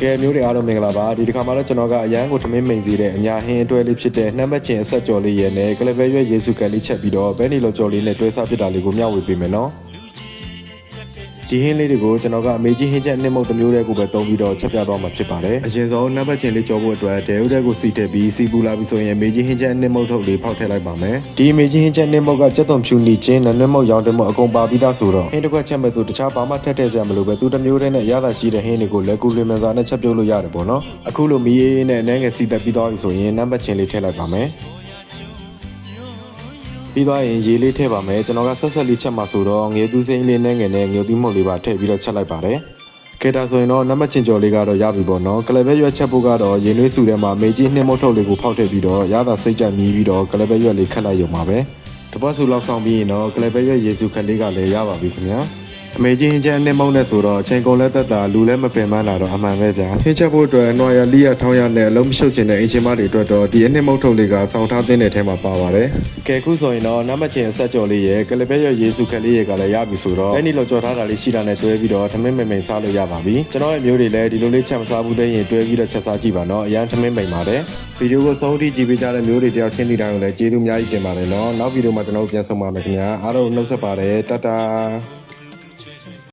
ကဲမျိုးတွေအားလုံးမင်္ဂလာပါဒီတစ်ခါမှတော့ကျွန်တော်ကအရန်ကိုထမင်းမိန်စီတဲ့အညာဟင်းအတွဲလေးဖြစ်တဲ့နှမ်းပတ်ချင်အဆက်ကြော်လေးရဲ့နဲ့ကလပဲရွက်ရေစုကန်လေးချက်ပြီးတော့ဘဲနီလိုကြော်လေးနဲ့တွဲစားဖြစ်တာလေးကိုမျှဝေပေးမယ်နော်ဒီဟင်းလေးတွေကိုကျွန်တော်ကအမေကြီးဟင်းချက်နှစ်မုတ်တစ်မျိုးတည်းကိုပဲသုံးပြီးတော့ချက်ပြသွားမှာဖြစ်ပါတယ်အရင်ဆုံးနှမ်းပတ်ချင်လေးကြော်ဖို့အတွက်ဒဲဥတဲ့ကိုစီထည့်ပြီးစီပူလာပြီးဆိုရင်အမေကြီးဟင်းချက်နှစ်မုတ်ထုတ်လေးဖောက်ထည့်လိုက်ပါမယ်ဒီအမေကြီးဟင်းချက်နှစ်မုတ်ကကြက်သွန်ဖြူနီချင်းနဲ့နှစ်မုတ်ရောင်းတဲ့မုတ်အကုန်ပါပြီးသားဆိုတော့ဟင်းတစ်ခွက်ချက်မဲ့သူတခြားဘာမှထည့်ထည့်ကြမလို့ပဲသူတစ်မျိုးတည်းနဲ့ရတာရှိတဲ့ဟင်းတွေကိုလက်ကူလင်မန်စာနဲ့ချက်ပြုတ်လို့ရတယ်ပေါ့နော်အခုလိုမီးရေးနဲ့အနှဲငယ်စီတက်ပြီးသွားပြီဆိုရင်နှမ်းပတ်ချင်လေးထည့်လိုက်ပါမယ်ပြီးသွားရင်ရေလေးထည့်ပါမယ်ကျွန်တော်ကဆက်ဆက်လေးချက်မှာဆိုတော့ငယ်သူစိမ့်လေးနဲ့ငယ်နဲ့ငယ်သီးမုတ်လေးပါထည့်ပြီးတော့ချက်လိုက်ပါတယ်ကဲဒါဆိုရင်တော့နံပါတ်ချင်းကြော်လေးကတော့ရပြီပေါ့နော်ကလပဲရွက်ချက်ဖို့ကတော့ရေနွေးစုထဲမှာမေကြီးနှင်းမုတ်ထုတ်လေးကိုဖောက်ထည့်ပြီးတော့ရတာစိတ်ကြမြည်ပြီးတော့ကလပဲရွက်လေးခတ်လိုက်ရုံပါပဲတပတ်စုလောက်ဆောင်ပြီးရင်တော့ကလပဲရွက်ရေစုခက်လေးကလည်းရပါပြီခင်ဗျာအမေကြီးဟင်းချက်နှင်းမုတ်နဲ့ဆိုတော့ချိန်ကုန်လက်သက်တာလူလည်းမပင်ပန်းလာတော့အမှန်ပဲဗျာဟင်းချက်ဖို့အတွက်နွားရလီရထောင်းရနဲ့အလုံးမရှုပ်ချင်တဲ့အင်ချင်မတွေအတွက်တော့ဒီအနှင်းမုတ်ထုတ်လေးကဆောင်းထားတဲ့ထဲမှာပါပါတယ်ကဲခုဆိုရင်တော့နံပါတ်ချင်းအဆက်ကြော်လေးရဲ့ကလပဲရွက်ရေစုခက်လေးရဲ့ကလည်းရပြီဆိုတော့အဲ့ဒီလိုကြော်ထားတာလေးရှိတာနဲ့တွဲပြီးတော့ထမင်းမိန်မိန်စားလို့ရပါပြီကျွန်တော်ရဲ့မျိုးတွေလည်းဒီလိုလေးချက်မစားဘူးတဲ့ရင်တွဲပြီးတော့ချက်စားကြည့်ပါနော်အရန်ထမင်းမိန်ပါတယ်ဗီဒီယိုကိုဆုံးထိကြည့်ပေးကြတဲ့မျိုးတွေတယောက်ချင်းတီတိုင်းကိုလည်းကျေးဇူးအများကြီးတင်ပါတယ်နော်နောက်ဗီဒီယိုမှာကျွန်တော်တို့ပြန်ဆုံပါမယ်ခင်ဗျာအားလုံးနှုတ်ဆက်ပါတယ်တတ်တာ